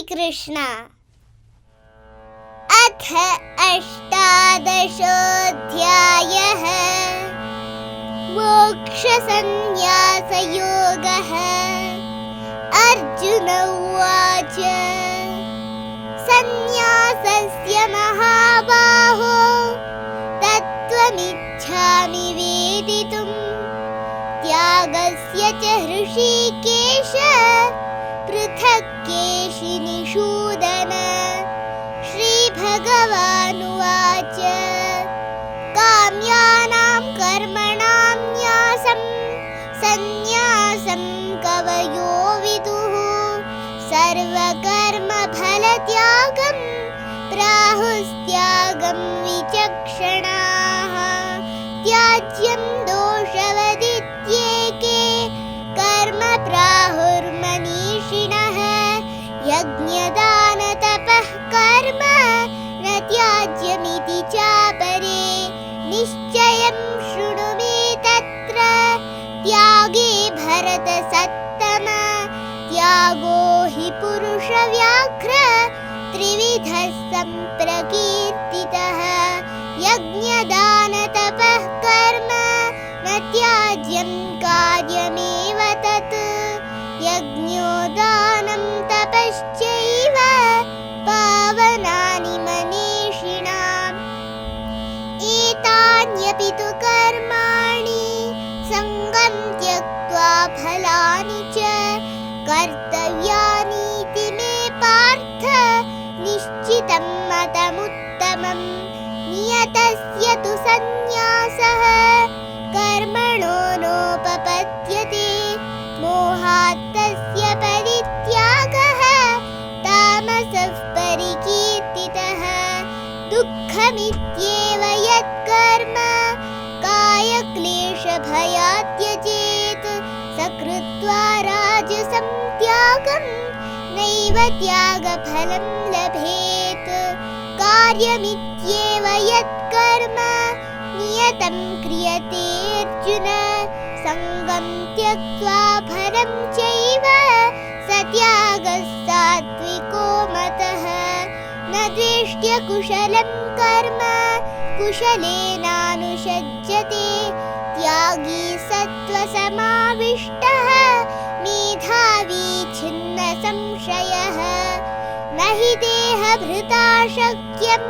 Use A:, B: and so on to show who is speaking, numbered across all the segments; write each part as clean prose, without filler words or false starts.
A: श्रीकृष्ण। अथ अष्टादशोऽध्यायः। मोक्षसंन्यासयोगः। अर्जुन उवाच संन्यासस्य महाबाहो तत्त्वमिच्छामि वेदितुम्। त्यागस्य च हृषीकेश पृथक् केशिनिषूदन। श्रीभगवानुवाच काम्यानां कर्मणां न्यासं सन्न्यासं कवयो विदुः। सर्वकर्मफलत्यागं प्राहुस्त्यागं विचक्षणाः। त्याज्यं दोषवदित्येके कर्म प्राहुर्मनीषिणः। यज्ञदानतपः कर्म न त्याज्यमिति चापरे। निश्चयं शृणु मे तत्र त्यागे भरतसत्तम। त्यागो हि पुरुषव्याघ्र त्रिविधः सम्प्रकीर्तितः। यज्ञदानतपः कर्म न त्याज्यं कार्यमेव तत्। यज्ञोदानं तपश्चैव पावनानि मनीषिणाम्। एतान्यपि तु कर्माणि सङ्गं त्यक्त्वा फलानि च कर्तव्यानीति मे पार्थ निश्चितं मतमुत्तमम्। नियतस्य तु सन्न्यासः कर्मणो नोपपद्यते। मोहात् तस्य परित्यागः तामसः परिकीर्तितः। दुःखमित्येव यत्कर्म कायक्लेशभयात् त्यजेत्। स कृत्वा राजसं त्यागं नैव त्यागफलं लभेत्। कार्यमित्येव यत्कर्म नियतं क्रियते अर्जुन। सङ्गं त्यक्त्वा फलं चैव स त्यागः सात्विको मतः। न द्वेष्ट्य कुशलं कर्म कुशलेनानुषज्यते। त्यागी सत्त्वसमाविष्टः मेधावी छिन्न संशयः। न हि देहभृता शक्यं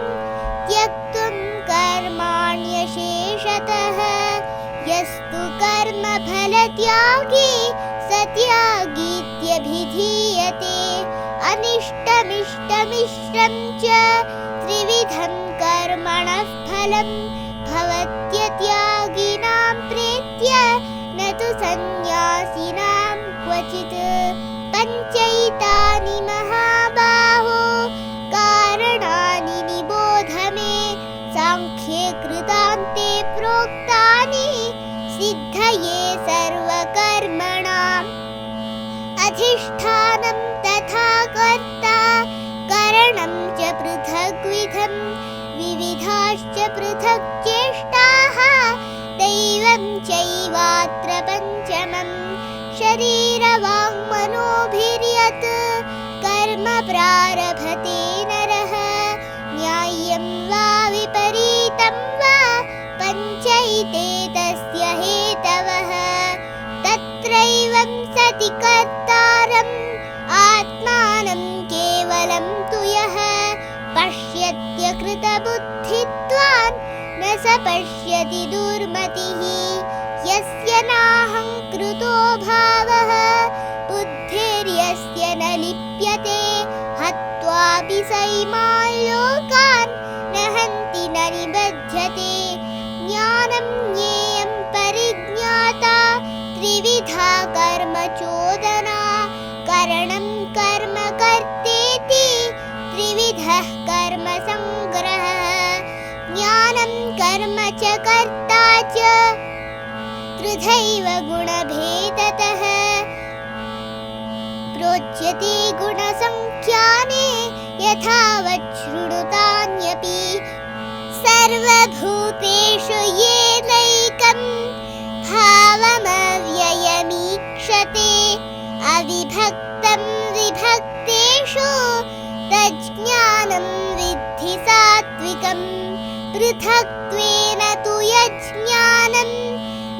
A: त्यक्तुं कर्माण्यशेषतः। यस्तु कर्मफलत्यागी स त्यागीत्यभिधीयते। अनिष्टमिष्टमिश्रं च त्रिविधं कर्मणः फलं भवत्यत्यागिनां प्रीत्य न तु सन्न्यासिनां क्वचित्। पञ्चैतानि महाबाहो कारणानि निबोध मे। सांख्ये कृतान्ते प्रोक्तानि सिद्धये सर्वकर्मणाम्। अधिष्ठानं तथा कर्ता करणं च पृथग्विधं। विविधाश्च पृथक् चेष्टाः दैवं चैवात्र पञ्चमम्। शरीरवाङ्मनोभिर्यत् कर्म प्रारभते नरः न्याय्यं वा विपरीतं वा पञ्चैते तस्य हेतवः। तत्रैवं सति कर्तारम् आत्मानं केवलं तु यः पश्यत्य कृतबुद्धित्वान् न स पश्यति दुर्मतिः। यस्य नाहङ्कृतो भावः बुद्धिर्यस्य न लिप्यते। हत्वापि सैमान् लोकान् न हन्ति न निबध्यते। ज्ञानं ज्ञेयं परिज्ञाता त्रिविधा कर्म चोदना। करणं कर्म कर्तेति त्रिविधः कर्म संग्रहः। ज्ञानं कर्म च कर्ता च त्रिधैव गुणभेदतः। प्रोच्यते गुणसङ्ख्याने यथावत् शृणुतान्यपि। सर्वभूतेषु येनैकं भावमव्ययमीक्षते। अविभक्तं विभक्तेषु सात्विकम् पृथक्त्वेन तु यज्ज्ञानम्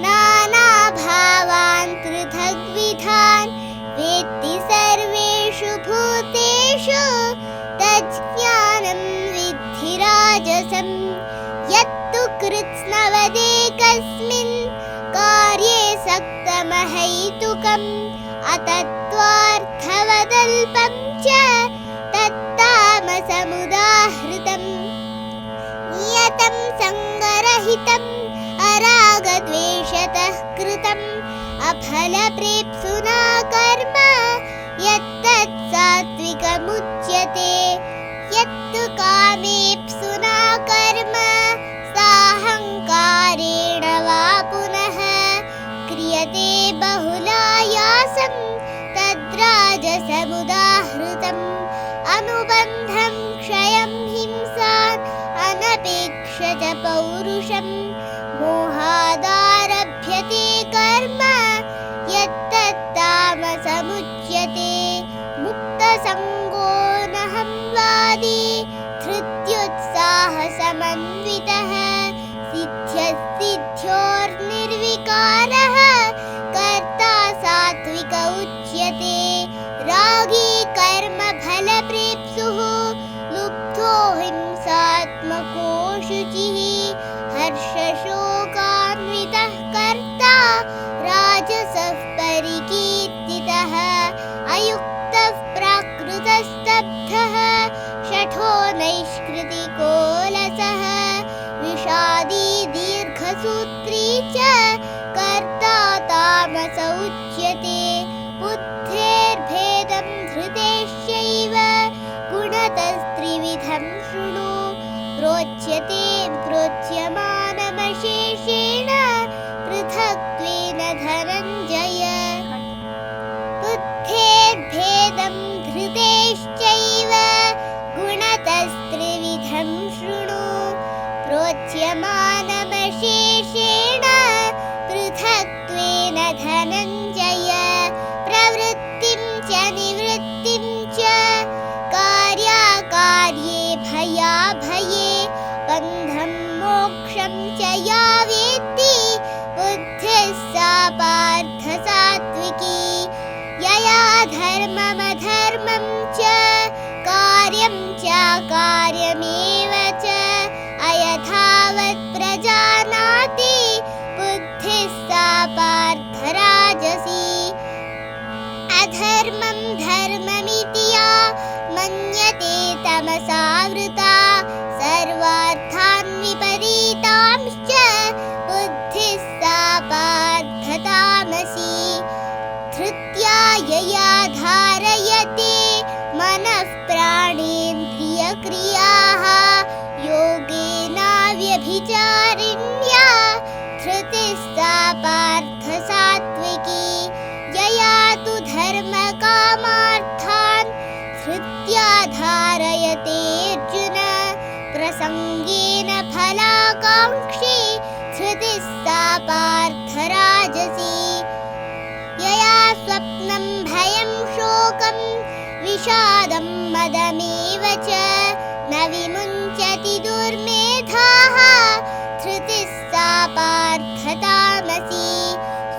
A: नानाभावान् पृथग्विधान् वेत्ति सर्वेषु भूतेषु तज्ज्ञानं विद्धि राजसम् यत्तु कृत्स्नवदेकस्मिन् कार्ये सक्तमहैतुकम् अतत्त्वार्थवदल्पं च तत्तामसमुदाहृतम् नियतं सङ्गरहितम् अरागद्वेषतः कृतम् अफलप्रेप्सुना कर्म यत्तत् सात्विकमुच्यते यत्तु कामेप्सुना कर्म साहङ्कारेण वा पुनः क्रियते बहुलायासं तद्राजसमुदाहृतम् अनुबन्धं क्षयं हिंसान् अनपेक्ष च पौरुषम् मोहादारभ्यते कर्म यत्तत्तामसमुच्यते मुक्तसङ्गो नहं वादी धृत्युत्साहसमन्वितः सिद्ध्यसिद्ध्योर्निर्विकारः कर्ता सात्विक उच्यते रागी कर्मफलप्रेप्सुः लुब्धो हिंसात्मको शुचिः हर्षशोकान्वितः कर्ता राजसः परिकीर्तितः अयुक्तः प्राकृतस्तब्धः शठो नैष्कृतिको लसः विषादी दीर्घसूत्री च कर्ता तामस उच्यते बुद्धेर्भेदं धृतेश्चैव गुणतस्त्रिविधं शृणु प्रोच्यते प्रोच्यमानमशेषेण पृथक्त्वेन धनञ्जय बुद्धेर्भेदं धृतेश्चैव गुणतस्त्रिविधं शृणु प्रोच्यमानमशेषेण पृथक्त्वेन धनञ्जय प्रवृत्तिं च निवृत्तिं च कार्याकार्ये भयाभये बन्धं मोक्षं च या वेत्ति बुद्धिः सा पार्थ सात्विकी यया धर्ममधर्मं च कार्यं च कार्यमेव च अयथावत् प्रजानाति बुद्धिः सा पार्थ राजसी अधर्मं धर्ममिति या मन्यते तमसावृता सर्वार्थान् विपरीतांश्च बुद्धिः सा पार्थ तामसी धृत्या यया धारयते मनः प्राणेन्द्रियक्रियाः योगेनाव्यभिचारिण्या धृतिः सा पार्थ सात्विकी यया तु धर्मकामार्थान् धृत्या धारयतेऽर्जुन प्रसङ्गेन फलाकाङ्क्षी धृतिः सा पार्थ राजसी यया स्वप्नं भयं शोकं विषादं मदमेव च न विमुञ्चति दुर्मेधाः धृतिः सा पार्थ तामसी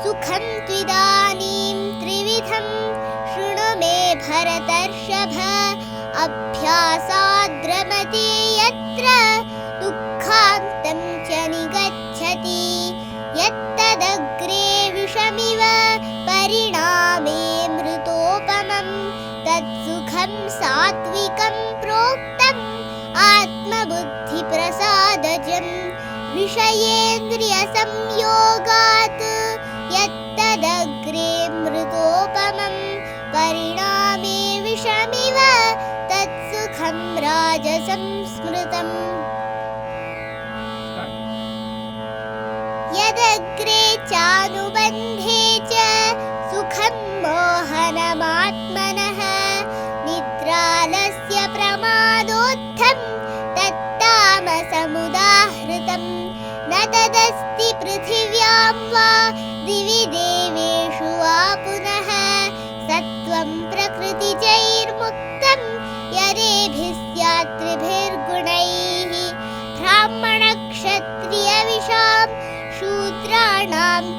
A: सुखं त्विदानीं त्रिविधं शृणु मे भरतर्षभ अभ्यासाद्रमते यत्र दुःखान्तं च निगच्छति यत्तदग्रे विषमिव परिणामे मृतोपमं तत्सुखं सात्विकं प्रोक्तम् आत्मबुद्धिप्रसादजं विषयेन्द्रियसंयोगात् यत्तदग्रे मृतोपमं परिणामे विषमिव तत्सुखं राजसं स्मृतम् यदग्रे चानुबन्धे च सुखं मोहनमात्मनः निद्रालस्य प्रमादोत्थं तत्तामसमुदाहृतं न तदस्ति पृथिव्यां वा दिवि देवेषु वा पुनः सत्त्वं प्रकृतिजैर्मुक्तं यदेभिः स्यात् त्रिभिर्गुणैः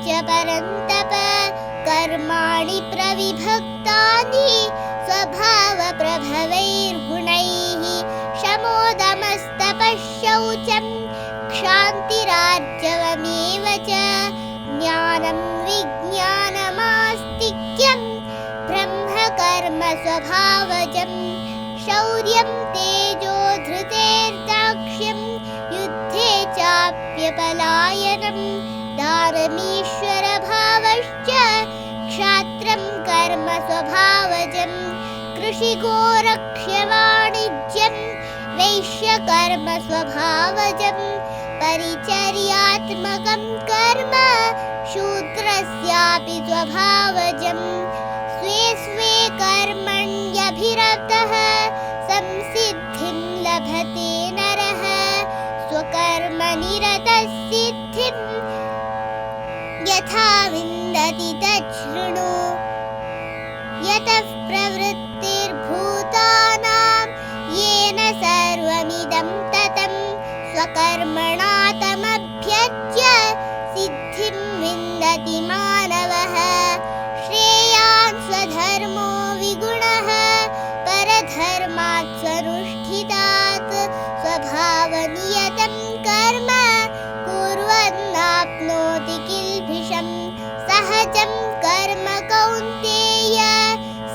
A: च परन्तप कर्माणि प्रविभक्तानि स्वभावप्रभवैर्गुणैः शमोदमस्तपः शौचं क्षान्तिरार्जवमेव च ज्ञानं विज्ञानमास्तिक्यं ब्रह्मकर्म स्वभावजं शौर्यं तेजो धृतेर्दाक्ष्यं युद्धे चाप्यपलायनं दानमीश्वरभावश्च क्षात्रं कर्म स्वभावजं कृषिगोरक्ष्यवाणिज्यं वैश्यकर्म स्वभावजं परिचर्यात्मकं कर्म शूद्रस्यापि स्वभावजं स्वे स्वे कर्मण्यभिरतः संसिद्धिं लभते नरः स्वकर्मनिरतः सिद्धिं यथा विन्दति तच्छृणु यतः प्रवृत्तिर्भूतानां येन सर्वमिदं ततं स्वकर्मणा तमभ्यज्य सिद्धिं विन्दति मानवः श्रेयान् स्वधर्मो विगुणः परधर्मात् स्वनुष्ठितात् स्वभावनियतं कर्म कुर्वन्नाप्नोति किल्बिषं सहजं कर्म कौन्तेय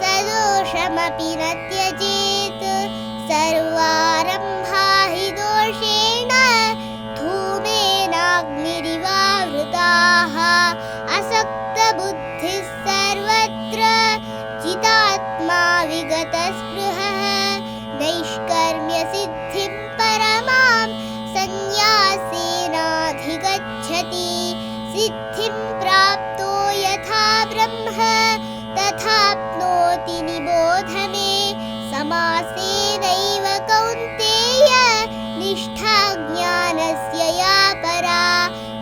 A: सदोषमपि न त्यजेत् सर्वारम्भा हि दोषेण धूमेनाग्निरिवावृताः असक्तबुद्धिः सर्वत्र चिदात्मा विगतस्पृहः नैष्कर्म्यसिद्धिं परमां सन्न्यासेनाधिगच्छति सिद्धिं प्राप्तो यथा ब्रह्म तथाप्नोति निबोध मे समासेनैव कौन्तेय निष्ठा ज्ञानस्य या परा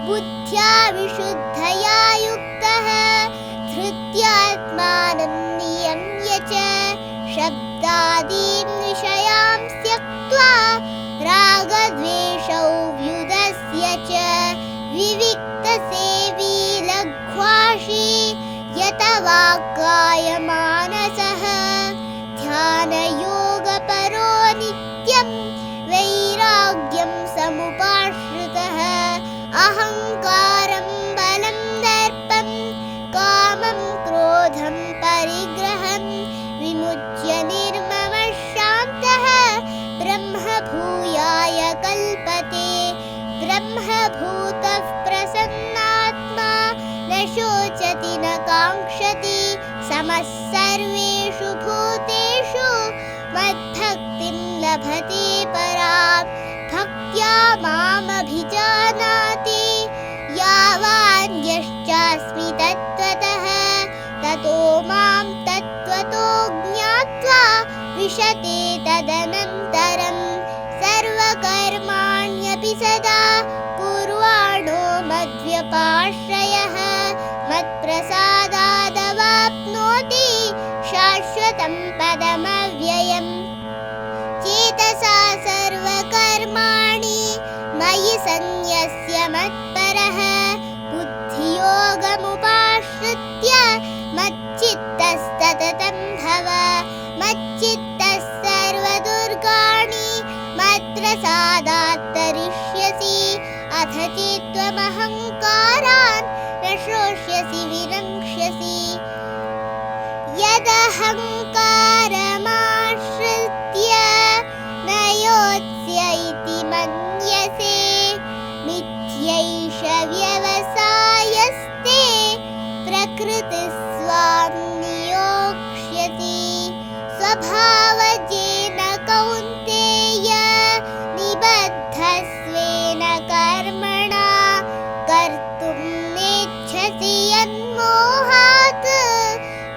A: बुद्ध्या विशुद्धया युक्तः धृत्यात्मानं नियम्य च शब्दादीन् विषयान् त्यक्त्वा रागद्वेषौ व्युदस्य च विविक्तसेवी लघ्वाशी यतवाक्कायमानसः ध्यानयोगपरो नित्यं वैराग्यं समुपाश्रितः अहङ्कारं बलं दर्पं कामं क्रोधं परिग्रहं विमुच्य निर्ममः शान्तः ब्रह्मभूयाय कल्पते ब्रह्मभूतः प्रसन्नात्मा न शोचति न काङ्क्षति समः सर्वेषु भूतेषु मद्भक्तिं लभते पराम् भक्त्या मामभिजानाति यावान् यश्चास्मि तत्त्वतः ततो मां तत्त्वतो ज्ञात्वा विशते तदनन्तरं सर्वकर्माण्यपि सदा कुर्वाणो मद्व्यपाश्रयः मत्प्रसादादवाप्नोति शाश्वतं पदमव्ययम् चेतसा सर्वकर्माणि मयि सन्न्यस्य मत्परः बुद्धियोगमुपाश्रित्य मच्चित्तस्तततं भव मच्चित्तः सर्वदुर्गाणि मत्प्रसादात् तरिष्यसि अथ चेत्त्वमहङ्कारान् न श्रोष्यसि विनङ्क्ष्यसि यदहङ्कारमाश्रित्य न योत्स्य इति मन्यसे मिथ्यैष व्यवसायस्ते प्रकृतिस्वां नियोक्ष्यति स्वभावजेन कौन्तेय निबद्धस्वेन कर्मणा कर्तुं नेच्छसि यन्मोहात्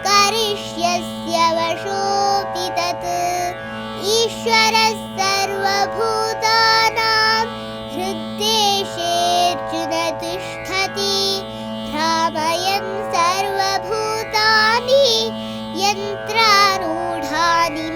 A: करिष्यस्य वशोऽपि तत् ईश्वरः सर्वभूतानां हृद्देशेऽर्जुन तिष्ठति भ्रामयन् सर्वभूतानि यन्त्रारूढानि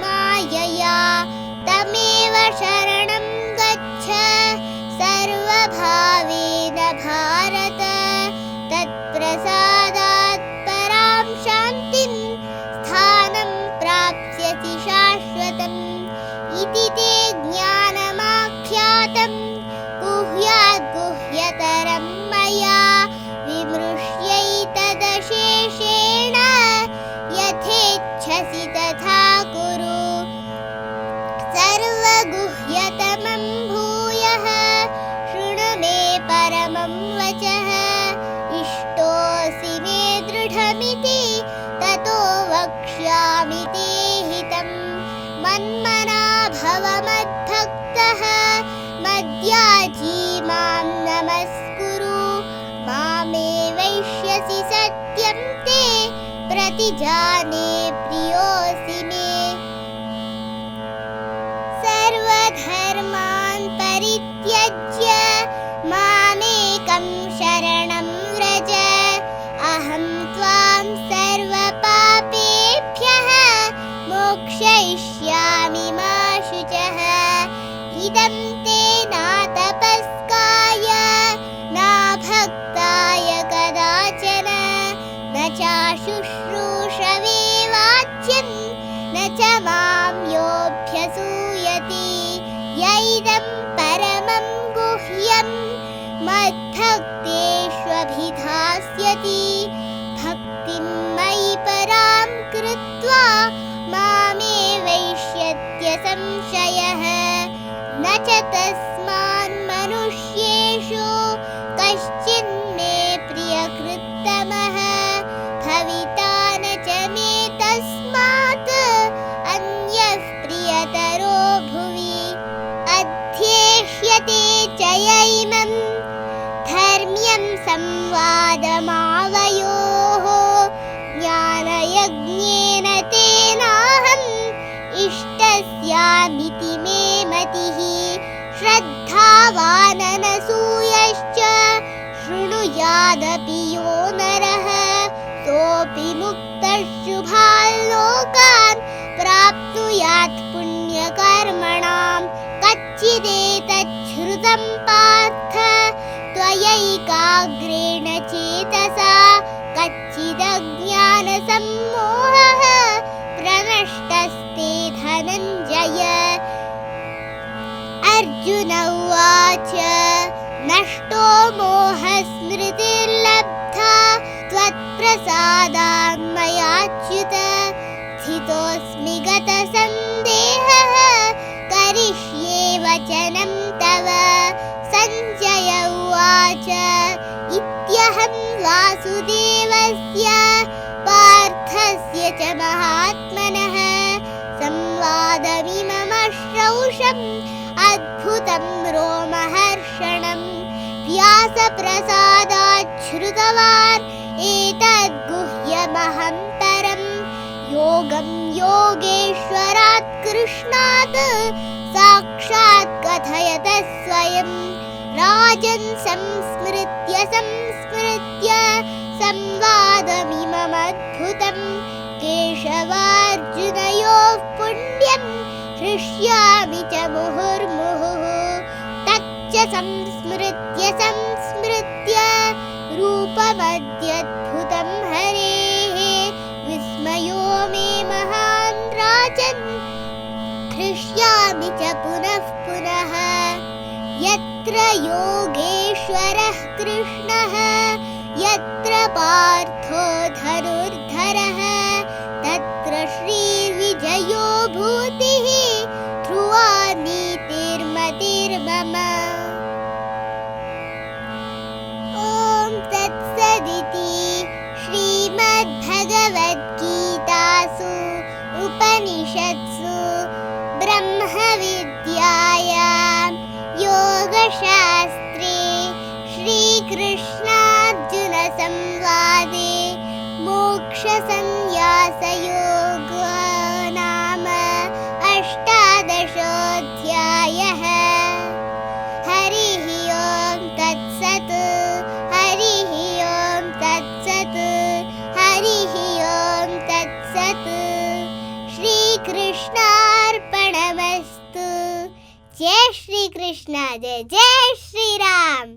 A: यथा कुरु सर्वगुह्यतमं भूयः शृणु मे परमं वचः इष्टोऽसि मे दृढमिति ततो वक्ष्यामि ते हितं मन्मना भव मद्भक्तः मद्याजी मां नमस्कुरु मामे वैष्यसि सत्यं ते प्रतिजाने प्रियोऽसि मे सर्वधर्मान् परित्यज्य मामेकं शरणं व्रज अहं त्वां सर्वपापेभ्यः मोक्षयिष्यामि मा शुचः इदं ते न तपस्काय न भक्ताय कदाचन न चाशुश्रूषवे वाच्यं न च मां योऽभ्यसूयति य इदं परमं गुह्यं मद्भक्तेष्वभिधास्यति भक्तिं मयि परां कृत्वा मामे वैष्यत्य संशयः न च तस्मान् मनुष्येषु कश्चिन्मे प्रियकृत्तमः भविता न च मे तस्मात् अन्यः प्रियतरो भुवि अध्येष्यते च य इमं धर्म्यं संवादमावयोः ज्ञानयज्ञेन तेनाहम् इष्टस्यामिति मे मतिः श्रद्धावाननसूयश्च शृणुयादपि यो नरः सोऽपि मुक्तः शुभान् लोकान् प्राप्नुयात् पुण्यकर्मणां कच्चिदेतच्छ्रुतं पार्थ त्वयैकाग्रेण चेतसा कच्चिदज्ञानसम्मोहः प्रनष्टस्ते धनञ्जय अर्जुन उवाच नष्टो मोहस्मृतिर्लब्धा त्वत्प्रसादान् मयाच्युत स्थितोऽस्मि गतसन्देहः करिष्ये वचनं तव सञ्जय उवाच इत्यहं वासुदेवस्य पार्थस्य च महात्मनः संवादमिममश्रौषम् अद्भुतं रोमहर्षणं व्यासप्रसादाच्छ्रुतवान् एतद्गुह्यमहं परं योगं योगेश्वरात् कृष्णात् साक्षात् कथयत स्वयं राजन् संस्मृत्य संवादमिममद्भुतं केशवार्जुनयोः पुण्यं हृष्यामि च मुहुर्मुहुः तच्च संस्मृत्य रूपमद्यद्भुतं हरेः विस्मयो मे महान् राजन् हृष्यामि च पुनः पुनः यत्र योगेश्वरः कृष्णः यत्र पार्थो धनुर्धरः तत्र श्रीर्विजयो भूतिः ध्रुवा नीतिर्मतिर्मम ॐ तत्सदिति श्रीमद्भगवद्गीतासु उपनिषत्सु ब्रह्मविद्यायां योगशास्त्रे श्रीकृष्णार्जुनसंवादे मोक्षसंन्यासयोगो नाम 18 हरिः ओं तत्सत् हरिः ओं तत्सत् हरिः ओं तत्सत् श्रीकृष्णार्पणमस्तु जय श्री कृष्ण जय जय श्री राम।